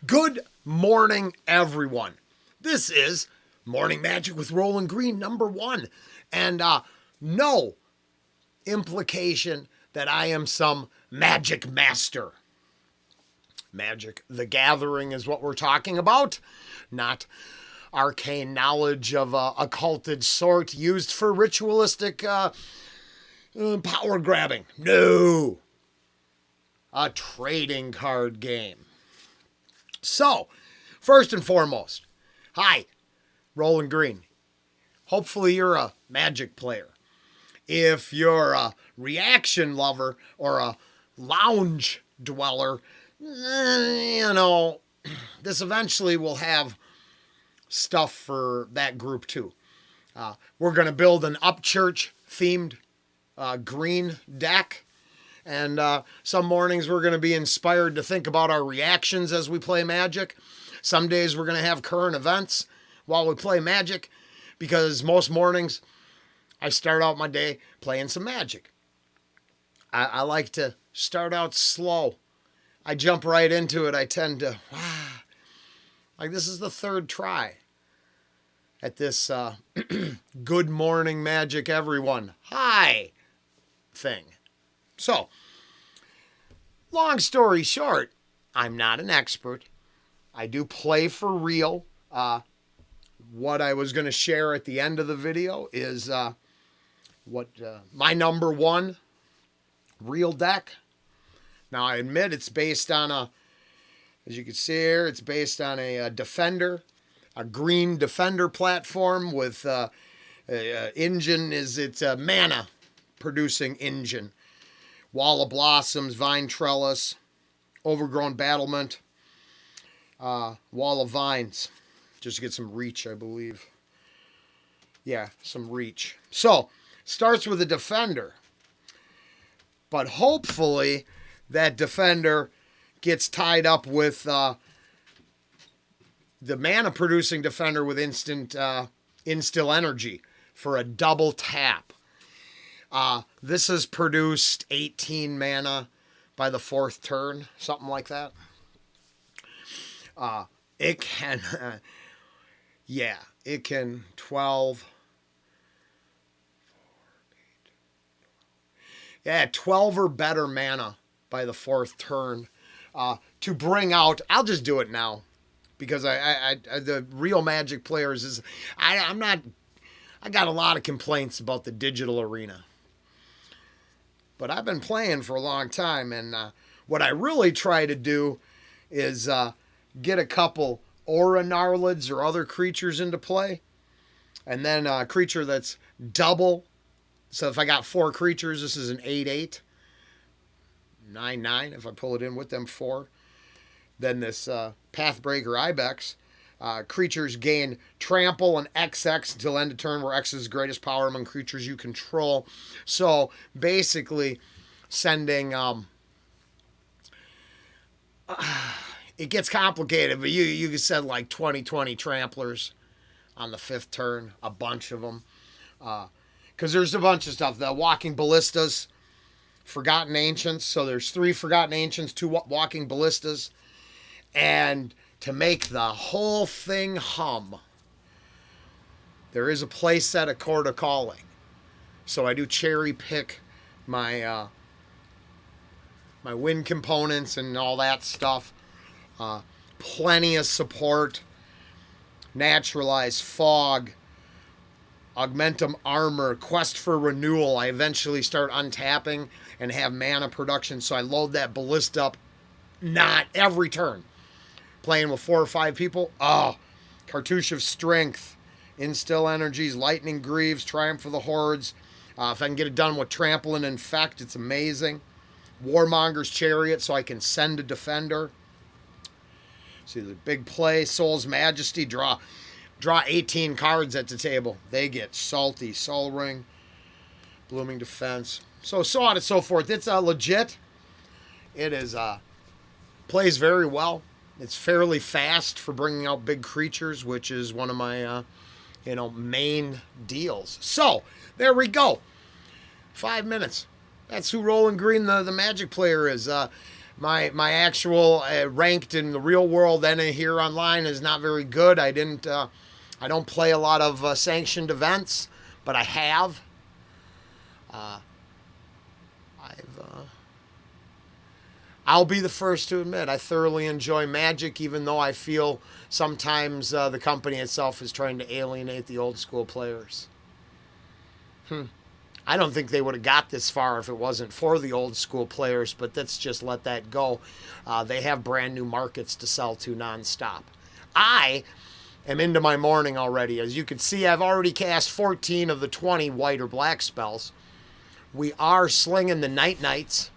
Good morning, everyone. This is Morning Magic with Rollen Green #1. And no implication that I am some magic master. Magic the Gathering is what we're talking about, not arcane knowledge of a occulted sort used for ritualistic power grabbing. No. A trading card game. So, first and foremost, hi, Rolling Green. Hopefully you're a Magic player. If you're a reaction lover or a lounge dweller, this eventually will have stuff for that group too. We're going to build an Upchurch themed green deck. And some mornings we're going to be inspired to think about our reactions as we play Magic. Some days we're going to have current events while we play Magic, because most mornings I start out my day playing some Magic. I like to start out slow. I jump right into it. I tend to, like this is the third try at this good morning Magic everyone. Hi thing. So, long story short, I'm not an expert. I do play for real. What I was going to share at the end of the video is what my #1 real deck. Now, I admit it's based on as you can see here, it's based on a Defender, a green Defender platform with engine it's a mana producing engine. Wall of Blossoms, Vine Trellis, Overgrown Battlement, Wall of Vines. Just to get some reach, I believe. Yeah, some reach. So, starts with a Defender. But hopefully, that Defender gets tied up with the mana-producing Defender with instant Instill Energy for a double tap. This has produced 18 mana by the 4th turn, something like that. It can, it can 12. 12 or better mana by the 4th turn to bring out. I'll just do it now because I the real Magic players is I'm not. I got a lot of complaints about the digital arena. But I've been playing for a long time, and what I really try to do is get a couple Aura Gnarlids or other creatures into play, and then a creature that's double. So if I got 4 creatures, this is an 8/8, 9/9. If I pull it in with them 4, then this Pathbreaker Ibex. Creatures gain trample and XX until end of turn, where X is the greatest power among creatures you control. So basically, sending it gets complicated, but you said like 20 tramplers on the 5th turn, a bunch of them, because there's a bunch of stuff. The Walking Ballistas, Forgotten Ancients. So there's 3 Forgotten Ancients, 2 Walking Ballistas, and to make the whole thing hum, there is a play set of Court of Calling. So I do cherry pick my my win components and all that stuff. Plenty of support. Naturalize Fog, Augmentum Armor, Quest for Renewal. I eventually start untapping and have mana production, so I load that Ballista up not every turn. Playing with 4 or 5 people, Cartouche of Strength, Instill Energies, Lightning Greaves, Triumph of the Hordes. If I can get it done with Trample and Infect, it's amazing. Warmonger's Chariot, so I can send a Defender. See the big play, Soul's Majesty, draw 18 cards at the table. They get Salty, Soul Ring, Blooming Defense. So on and so forth. It's legit. It is plays very well. It's fairly fast for bringing out big creatures, which is one of my, main deals. So, there we go. 5 minutes. That's who Rolling Green, the Magic player, is. My actual ranked in the real world and here online is not very good. I don't play a lot of sanctioned events, but I have. I've I'll be the first to admit I thoroughly enjoy Magic, even though I feel sometimes the company itself is trying to alienate the old school players. I don't think they would have got this far if it wasn't for the old school players, but let's just let that go. They have brand new markets to sell to nonstop. I am into my morning already. As you can see, I've already cast 14 of the 20 white or black spells. We are slinging the Night Knights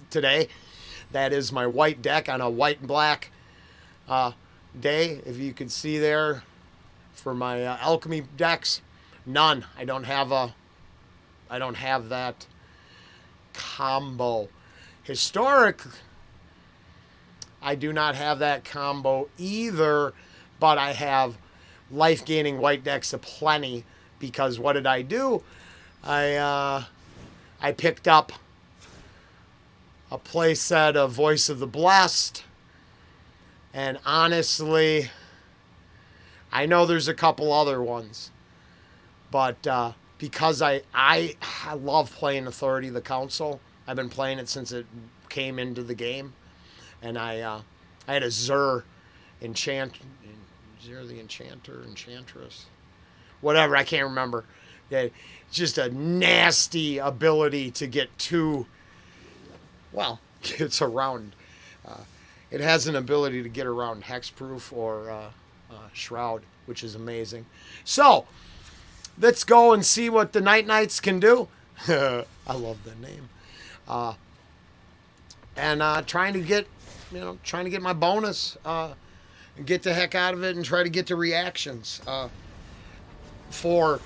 today. That is my white deck on a white and black day. If you can see there for my alchemy decks, none. I don't have that combo. Historic, I do not have that combo either, but I have life gaining white decks aplenty because what did I do? I picked up a playset of Voice of the Blessed, and honestly, I know there's a couple other ones, but because I love playing Authority of the Council. I've been playing it since it came into the game, and I had a Zur Zur the Enchanter, Enchantress, whatever, I can't remember. It's just a nasty ability to get two. Well, it's around. It has an ability to get around Hexproof or Shroud, which is amazing. So, let's go and see what the Night Knights can do. I love the name. And trying to get my bonus and get the heck out of it and try to get to reactions. For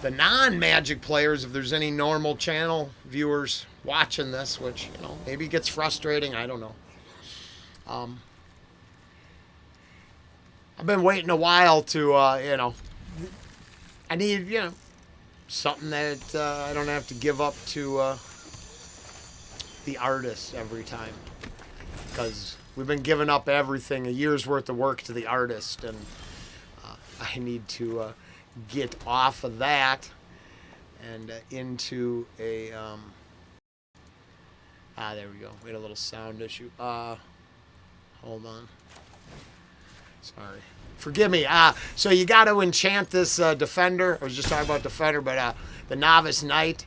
the non-Magic players, if there's any normal channel viewers watching this, which, maybe it gets frustrating, I don't know. I've been waiting a while to, I need, something that I don't have to give up to the artist every time. Because we've been giving up everything, a year's worth of work to the artist, and I need to get off of that and into a... there we go. We had a little sound issue. Hold on. Sorry. Forgive me. So you got to enchant this Defender. I was just talking about Defender, but the Novice Knight,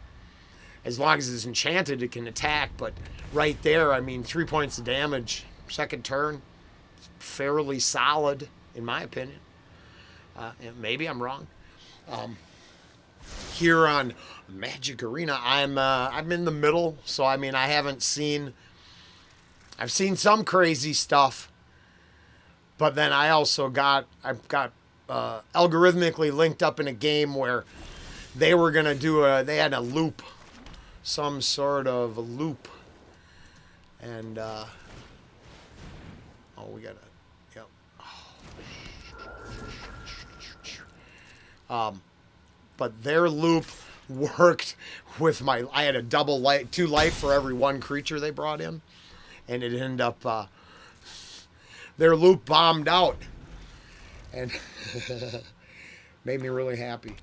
as long as it's enchanted, it can attack. But right there, 3 points of damage. Second turn, fairly solid, in my opinion. Maybe I'm wrong. Here on Magic Arena, I'm in the middle, so I haven't seen. I've seen some crazy stuff, but then I've got algorithmically linked up in a game where they were gonna they had a loop, some sort of a loop, and we got a yep. But their loop worked with I had a double life, 2 life for every 1 creature they brought in, and it ended up their loop bombed out, and made me really happy.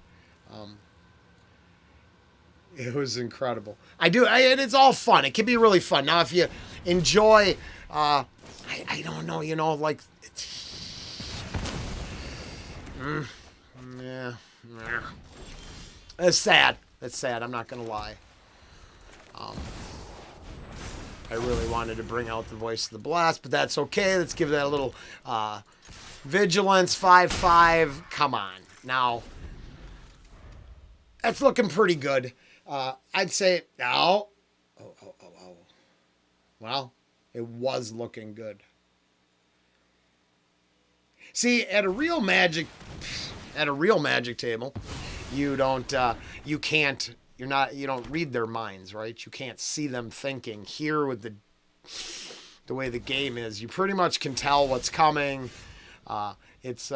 It was incredible. And it's all fun. It can be really fun. Now, if you enjoy, I don't know, like, yeah. It's sad. It's sad. I'm not going to lie. I really wanted to bring out the Voice of the Blast, but that's okay. Let's give that a little Vigilance 5/5. Come on. Now, that's looking pretty good. I'd say, oh. Well, it was looking good. See, at a real Magic table, you don't read their minds, right? You can't see them thinking. Here, with the way the game is, you pretty much can tell what's coming. It's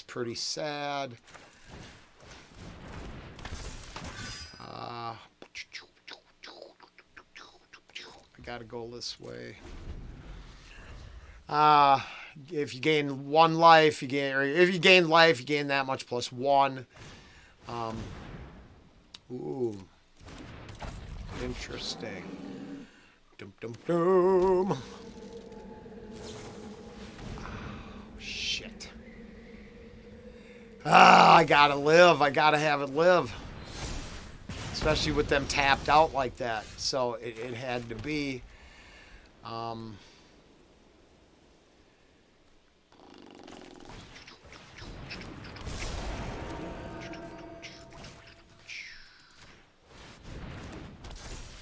pretty sad. I I gotta go this way. Uh, if you gain 1 life, or if you gain life, you gain that much plus 1. Ooh, interesting. Dum dum dum. Oh, shit. I gotta live. I gotta have it live. Especially with them tapped out like that. So it had to be.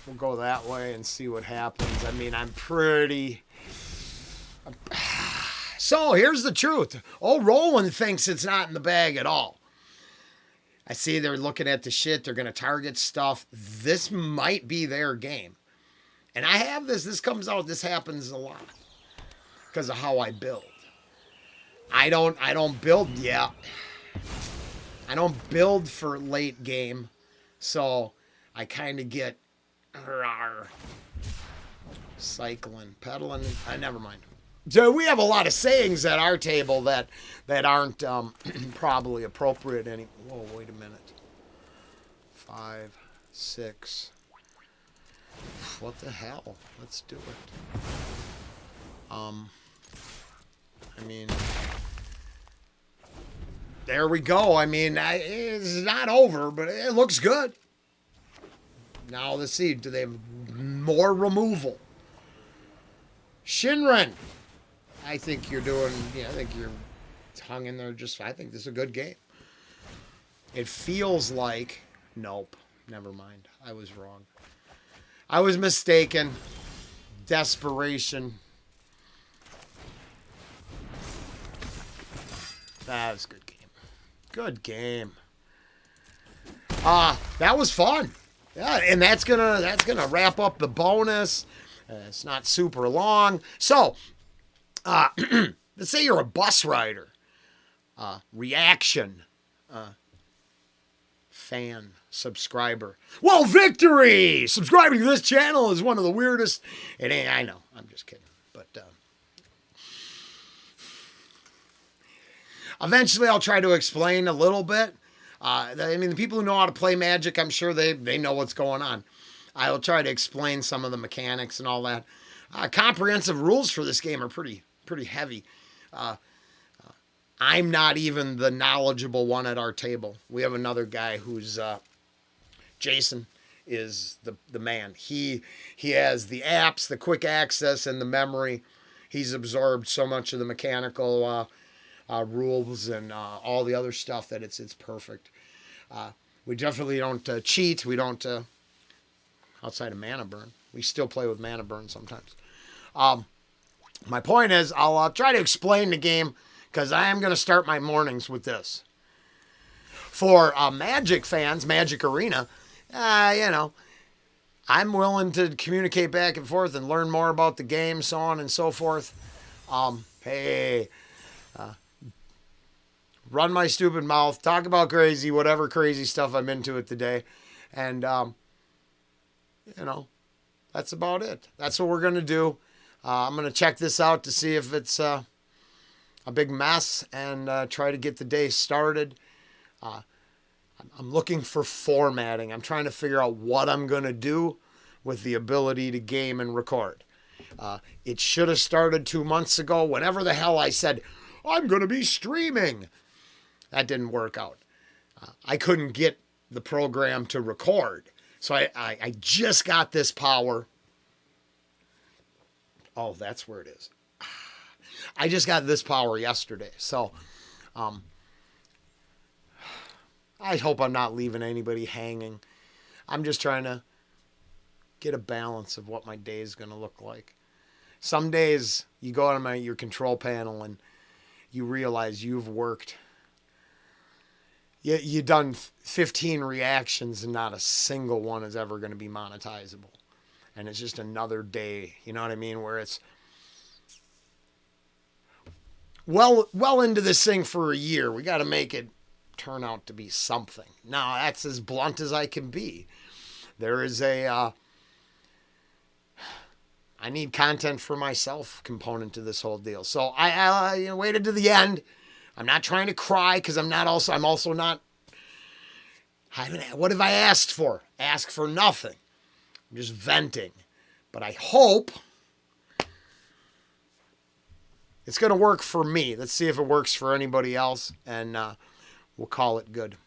We'll go that way and see what happens. I mean, I'm pretty. So here's the truth. Oh, Rollen thinks it's not in the bag at all. I see they're looking at the shit. They're going to target stuff. This might be their game. And I have this. This comes out. This happens a lot because of how I build. I don't build yet. I don't build for late game. So I kind of get cycling, pedaling. Never mind. So we have a lot of sayings at our table that aren't probably appropriate any. Whoa, wait a minute. 5, 6. What the hell? Let's do it. I mean, there we go. I mean, it's not over, but it looks good. Now let's see. Do they have more removal? Shinran. I think you're doing, I think you're hung in there just, I think this is a good game. It feels like, nope, never mind. I was wrong. I was mistaken. Desperation. That was a good game. Good game. That was fun. Yeah, and that's gonna wrap up the bonus. It's not super long. So, let's say you're a bus rider. Reaction. Fan. Subscriber. Well, victory! Subscribing to this channel is one of the weirdest. It ain't, I know. I'm just kidding. But, eventually I'll try to explain a little bit. I mean, the people who know how to play Magic, I'm sure they know what's going on. I will try to explain some of the mechanics and all that. Comprehensive rules for this game are pretty heavy. I'm not even the knowledgeable one at our table. We have another guy who's Jason is the man. He has the apps, the quick access, and the memory. He's absorbed so much of the mechanical rules and all the other stuff that it's perfect. We definitely don't cheat. We don't outside of mana burn. We still play with mana burn sometimes. My point is, I'll try to explain the game because I am going to start my mornings with this. For Magic fans, Magic Arena, I'm willing to communicate back and forth and learn more about the game, so on and so forth. Run my stupid mouth, talk about crazy, whatever crazy stuff I'm into it today. And, that's about it. That's what we're going to do. I'm going to check this out to see if it's a big mess and try to get the day started. I'm looking for formatting. I'm trying to figure out what I'm going to do with the ability to game and record. It should have started 2 months ago. Whenever the hell I said, I'm going to be streaming. That didn't work out. I couldn't get the program to record. So I just got this power. Oh, that's where it is. I just got this power yesterday. So I hope I'm not leaving anybody hanging. I'm just trying to get a balance of what my day is going to look like. Some days you go on your control panel and you realize you've worked. You've done 15 reactions and not a single one is ever going to be monetizable. And it's just another day, you know what I mean? Where it's well into this thing for a year. We got to make it turn out to be something. Now, that's as blunt as I can be. There is I need content for myself component to this whole deal. So I waited to the end. I'm not trying to cry because I'm also not. What have I asked for? Ask for nothing. I'm just venting. But I hope it's going to work for me. Let's see if it works for anybody else, and we'll call it good.